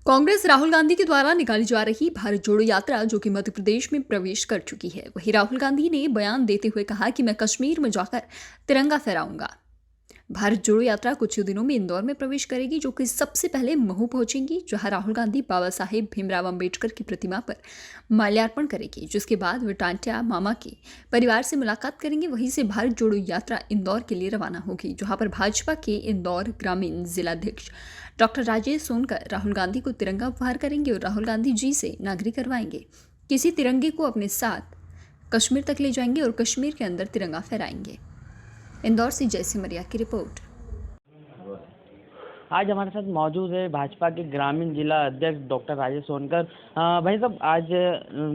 कांग्रेस राहुल गांधी के द्वारा निकाली जा रही भारत जोड़ो यात्रा जो कि मध्य प्रदेश में प्रवेश कर चुकी है, वहीं राहुल गांधी ने बयान देते हुए कहा कि मैं कश्मीर में जाकर तिरंगा फहराऊंगा। भारत जोड़ो यात्रा कुछ ही दिनों में इंदौर में प्रवेश करेगी, जो कि सबसे पहले महू पहुंचेंगी, जहां राहुल गांधी बाबा साहेब भीमराव अंबेडकर की प्रतिमा पर माल्यार्पण करेगी, जिसके बाद वे टांटिया मामा के परिवार से मुलाकात करेंगे। वहीं से भारत जोड़ो यात्रा इंदौर के लिए रवाना होगी, जहां पर भाजपा के इंदौर ग्रामीण जिलाध्यक्ष डॉक्टर राजेश सोनकर राहुल गांधी को तिरंगा उपहार करेंगे और राहुल गांधी जी से नागरिक करवाएंगे। किसी तिरंगे को अपने साथ कश्मीर तक ले जाएंगे और कश्मीर के अंदर तिरंगा फहराएंगे। इंदौर से जयसिमरिया की रिपोर्ट। आज हमारे साथ मौजूद है भाजपा के ग्रामीण जिला अध्यक्ष डॉक्टर राजेश सोनकर। भाई साहब, आज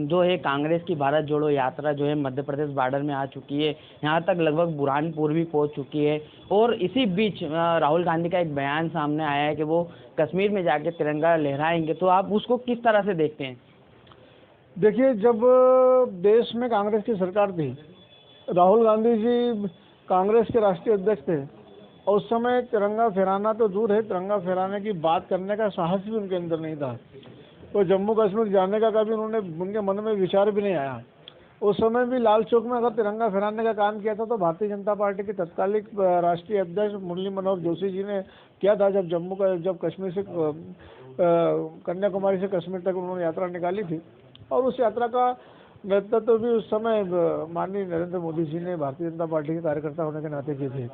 जो है कांग्रेस की भारत जोड़ो यात्रा जो है मध्य प्रदेश बॉर्डर में आ चुकी है, यहाँ तक लगभग बुरहानपुर भी पहुँच चुकी है और इसी बीच राहुल गांधी का एक बयान सामने आया है कि वो कश्मीर में जाके तिरंगा लहराएंगे। तो आप उसको किस तरह से देखते हैं? देखिए, जब देश में कांग्रेस की सरकार थी, राहुल गांधी जी कांग्रेस के राष्ट्रीय अध्यक्ष थे और उस समय तिरंगा फहराना तो दूर है, तिरंगा फहराने की बात करने का साहस भी उनके अंदर नहीं था। तो जम्मू कश्मीर जाने का कभी उनके मन में विचार भी नहीं आया। उस समय भी लाल चौक में अगर तिरंगा फहराने का काम किया था तो भारतीय जनता पार्टी के तत्कालिक राष्ट्रीय अध्यक्ष मुरली मनोहर जोशी जी ने किया था, जब कश्मीर से कन्याकुमारी से कश्मीर तक उन्होंने यात्रा निकाली थी। और उस यात्रा का नेतृत्व भी उस समय माननीय नरेंद्र मोदी जी ने भारतीय जनता पार्टी के कार्यकर्ता होने के नाते किए थे।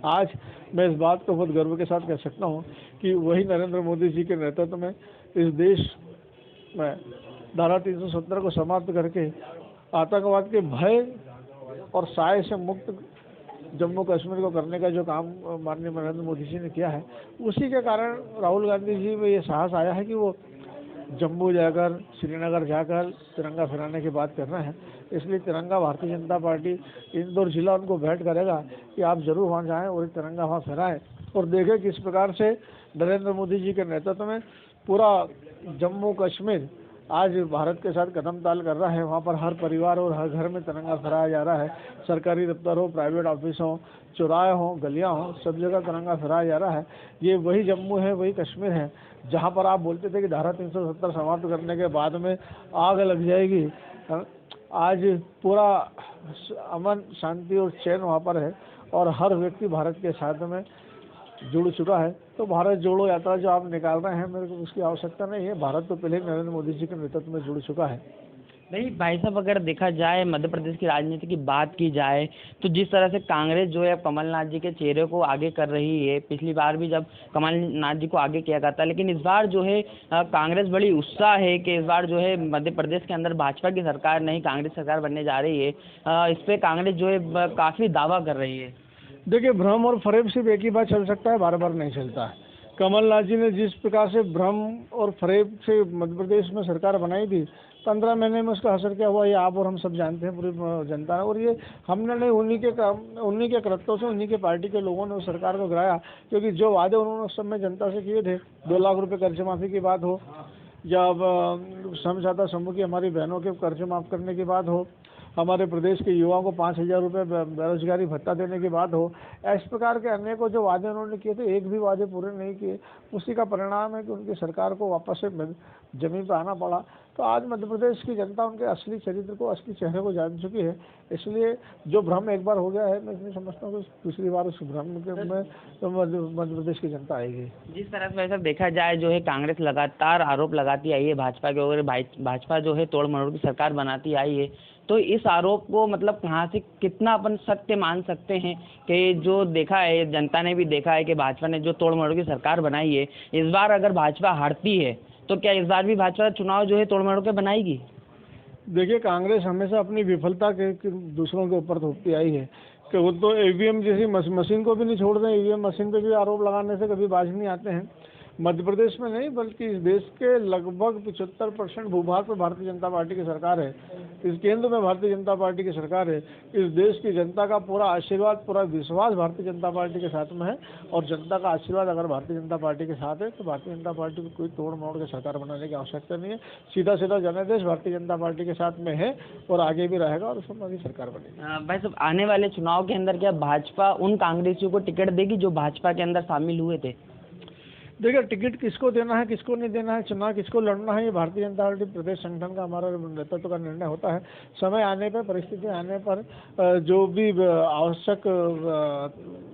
आज मैं इस बात को बहुत गर्व के साथ कह सकता हूँ कि वही नरेंद्र मोदी जी के नेतृत्व में इस देश में धारा 370 को समाप्त करके आतंकवाद के भय और साए से मुक्त जम्मू कश्मीर को करने का जो काम माननीय नरेंद्र मोदी जी ने किया है, उसी के कारण राहुल गांधी जी में ये साहस आया है कि वो जम्मू जाकर, श्रीनगर जाकर तिरंगा फहराने की बात कर रहे हैं। इसलिए तिरंगा भारतीय जनता पार्टी इंदौर जिला उनको भेंट करेगा कि आप जरूर वहाँ जाएं और तिरंगा वहाँ फहराएं और देखें किस प्रकार से नरेंद्र मोदी जी के नेतृत्व में पूरा जम्मू कश्मीर आज भारत के साथ कदम ताल कर रहा है। वहाँ पर हर परिवार और हर घर में तिरंगा फहराया जा रहा है। सरकारी दफ्तर हो, प्राइवेट ऑफिस हो, चौराहे हों, गलियाँ हों, सब जगह तिरंगा फहराया जा रहा है। ये वही जम्मू है, वही कश्मीर है जहाँ पर आप बोलते थे कि धारा 370 समाप्त करने के बाद में आग लग जाएगी। आज पूरा अमन, शांति और चैन वहाँ पर है और हर व्यक्ति भारत के साथ में जुड़ चुका है। तो भारत जोड़ो यात्रा जो आप निकाल रहे हैं, मेरे को उसकी आवश्यकता नहीं है। भारत तो पहले नरेंद्र मोदी जी के नेतृत्व में जुड़ चुका है। नहीं भाई साहब, अगर देखा जाए मध्य प्रदेश की राजनीति की बात की जाए तो जिस तरह से कांग्रेस जो है कमलनाथ जी के चेहरे को आगे कर रही है, पिछली बार भी जब कमलनाथ जी को आगे किया गया था, लेकिन इस बार जो है कांग्रेस बड़ी उत्साह है कि इस बार जो है मध्य प्रदेश के अंदर भाजपा की सरकार नहीं कांग्रेस सरकार बनने जा रही है। इस पर कांग्रेस जो है काफ़ी दावा कर रही है। देखिए, भ्रम और फरेब सिर्फ एक ही बार चल सकता है, बार बार नहीं चलता है। कमलनाथ जी ने जिस प्रकार से भ्रम और फरेब से मध्य प्रदेश में सरकार बनाई थी, 15 महीने में उसका असर क्या हुआ ये आप और हम सब जानते हैं, पूरी जनता ने। और ये हमने नहीं, उन्हीं के कृत्यों से, उन्हीं के पार्टी के लोगों ने उस सरकार को गिराया। क्योंकि जो वादे उन्होंने उस समय जनता से किए थे, 2 लाख रुपये कर्ज माफ़ी की बात हो, जब समझौता समूह की हमारी बहनों के कर्ज माफ़ करने की बात हो, हमारे प्रदेश के युवाओं को 5,000 रुपये बेरोजगारी भत्ता देने की बात हो, इस प्रकार के अनेकों जो वादे उन्होंने किए थे, एक भी वादे पूरे नहीं किए। उसी का परिणाम है कि उनकी सरकार को वापस से जमीन पर आना पड़ा। तो आज मध्य प्रदेश की जनता उनके असली चरित्र को, असली चेहरे को जान चुकी है। इसलिए जो भ्रम एक बार हो गया है, मैं इसलिए समझता हूँ कि दूसरी बार उस भ्रम में तो मध्य प्रदेश की जनता आएगी। जिस तरह से वैसा देखा जाए जो है कांग्रेस लगातार आरोप लगाती आई है भाजपा के ऊपर, भाजपा जो है तोड़ मरोड़ की सरकार बनाती आई है, तो इस आरोप को मतलब कहाँ से कितना अपन सत्य मान सकते हैं कि जो देखा है, जनता ने भी देखा है कि भाजपा ने जो तोड़ मरोड़ की सरकार बनाई है, इस बार अगर भाजपा हारती है तो क्या इस बार भी भाजपा चुनाव जो है तोड़ मरोड़ के बनाएगी? देखिए, कांग्रेस हमेशा अपनी विफलता के दूसरों के ऊपर थोपती आई है कि वो तो ईवीएम जैसी मशीन को भी नहीं छोड़ दें। ईवीएम मशीन पे भी आरोप लगाने से कभी बाज नहीं आते हैं। मध्य प्रदेश में नहीं, बल्कि इस देश के लगभग 75% भूभाग पर भारतीय जनता पार्टी की सरकार है। इस केंद्र में भारतीय जनता पार्टी की सरकार है। इस देश की जनता का पूरा आशीर्वाद, पूरा विश्वास भारतीय जनता पार्टी के साथ में है। और जनता का आशीर्वाद अगर भारतीय जनता पार्टी के साथ है तो भारतीय जनता पार्टी को कोई तोड़ मोड़ के सरकार बनाने की आवश्यकता नहीं है। सीधा सीधा जनादेश भारतीय जनता पार्टी के साथ में है और आगे भी रहेगा और उसमें अभी सरकार बनेगी। भाई साहब, आने वाले चुनाव के अंदर क्या भाजपा उन कांग्रेसियों को टिकट देगी जो भाजपा के अंदर शामिल हुए थे? देखिए, टिकट किसको देना है, किसको नहीं देना है, चुनाव किसको लड़ना है, ये भारतीय जनता पार्टी प्रदेश संगठन का, हमारा नेतृत्व का निर्णय होता है। समय आने पर, परिस्थिति आने पर जो भी आवश्यक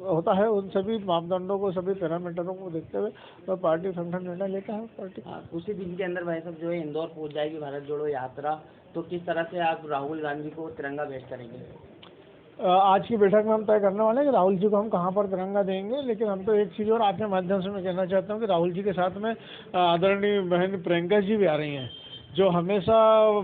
होता है, उन सभी मापदंडों को, सभी पैरामीटरों को देखते हुए तो पार्टी संगठन निर्णय लेता है। पार्टी उसी दिन के अंदर भाई साहब जो है इंदौर पहुंच जाएगी भारत जोड़ो यात्रा, तो किस तरह से आप राहुल गांधी को तिरंगा भेंट करेंगे? आज की बैठक में हम तय करने वाले हैं कि राहुल जी को हम कहाँ पर तिरंगा देंगे। लेकिन हम तो एक चीज़ और आपके माध्यम से मैं कहना चाहता हूँ कि राहुल जी के साथ में आदरणीय बहन प्रियंका जी भी आ रही हैं, जो हमेशा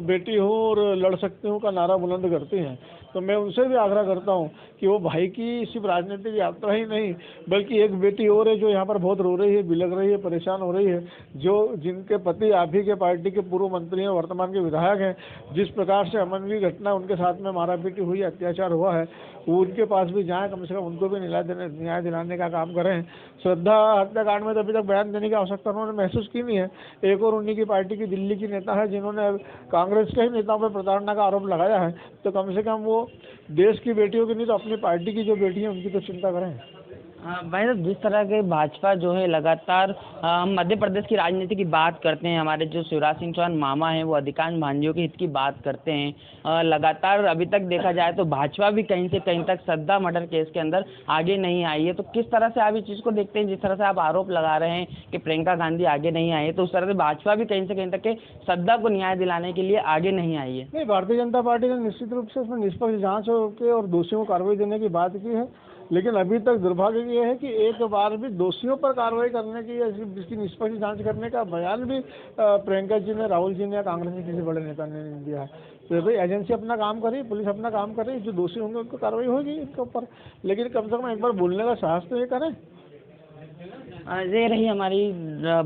बेटी हूँ और लड़ सकती हूँ का नारा बुलंद करती हैं। तो मैं उनसे भी आग्रह करता हूँ कि वो भाई की सिर्फ राजनीतिक यात्रा ही नहीं, बल्कि एक बेटी और है जो यहाँ पर बहुत रो रही है, बिलख रही है, परेशान हो रही है, जो जिनके पति आप ही के पार्टी के पूर्व मंत्री हैं, वर्तमान के विधायक हैं। जिस प्रकार से अमानवीय घटना उनके साथ में मारापीटी हुई, अत्याचार हुआ है, वो उनके पास भी जाएँ, कम से कम उनको भी न्याय दिलाने का काम करें। श्रद्धा हत्याकांड में तो अभी तक बयान देने की आवश्यकता उन्होंने महसूस की नहीं है। एक और उन्हीं की पार्टी की दिल्ली की नेता है जिन्होंने कांग्रेस के ही नेताओं पर प्रताड़ना का आरोप लगाया है। तो कम से कम वो देश की बेटियों की नहीं तो अपनी पार्टी की जो बेटी है उनकी तो चिंता करें। भाई साहब, जिस तरह के भाजपा जो है लगातार हम मध्य प्रदेश की राजनीति की बात करते हैं, हमारे जो शिवराज सिंह चौहान मामा हैं वो अधिकांश भांजियों के हित की बात करते हैं। लगातार अभी तक देखा जाए तो भाजपा भी कहीं से कहीं तक श्रद्धा मर्डर केस के अंदर आगे नहीं आई है। तो किस तरह से आप इस चीज़ को देखते हैं? जिस तरह से आप आरोप लगा रहे हैं कि प्रियंका गांधी आगे नहीं आई है, तो उस तरह से भाजपा भी कहीं से कहीं तक के श्रद्धा को न्याय दिलाने के लिए आगे नहीं आई है। नहीं, भारतीय जनता पार्टी ने निश्चित रूप से इसमें निष्पक्ष जांच के और दोषियों को कार्रवाई देने की बात की है। लेकिन अभी तक दुर्भाग्य ये है कि एक बार भी दोषियों पर कार्रवाई करने की या इसकी निष्पक्ष जांच करने का बयान भी प्रियंका जी ने, राहुल जी ने या कांग्रेस के किसी बड़े नेता ने नहीं दिया है। तो भाई एजेंसी अपना काम करे, पुलिस अपना काम करे, जो दोषी होंगे उनको कार्रवाई होगी इनके ऊपर। लेकिन कम से कम एक बार बोलने का साहस तो ये करें। ये रही हमारी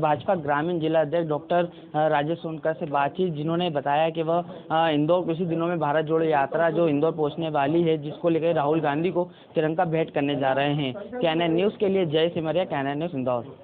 भाजपा ग्रामीण जिला अध्यक्ष डॉक्टर राजेश सोनकर से बातचीत, जिन्होंने बताया कि वह इंदौर कुछ ही दिनों में भारत जोड़ो यात्रा जो इंदौर पहुंचने वाली है, जिसको लेकर राहुल गांधी को तिरंगा भेंट करने जा रहे हैं। कैनन न्यूज़ के लिए जय सिमरिया, कैनन न्यूज़ इंदौर।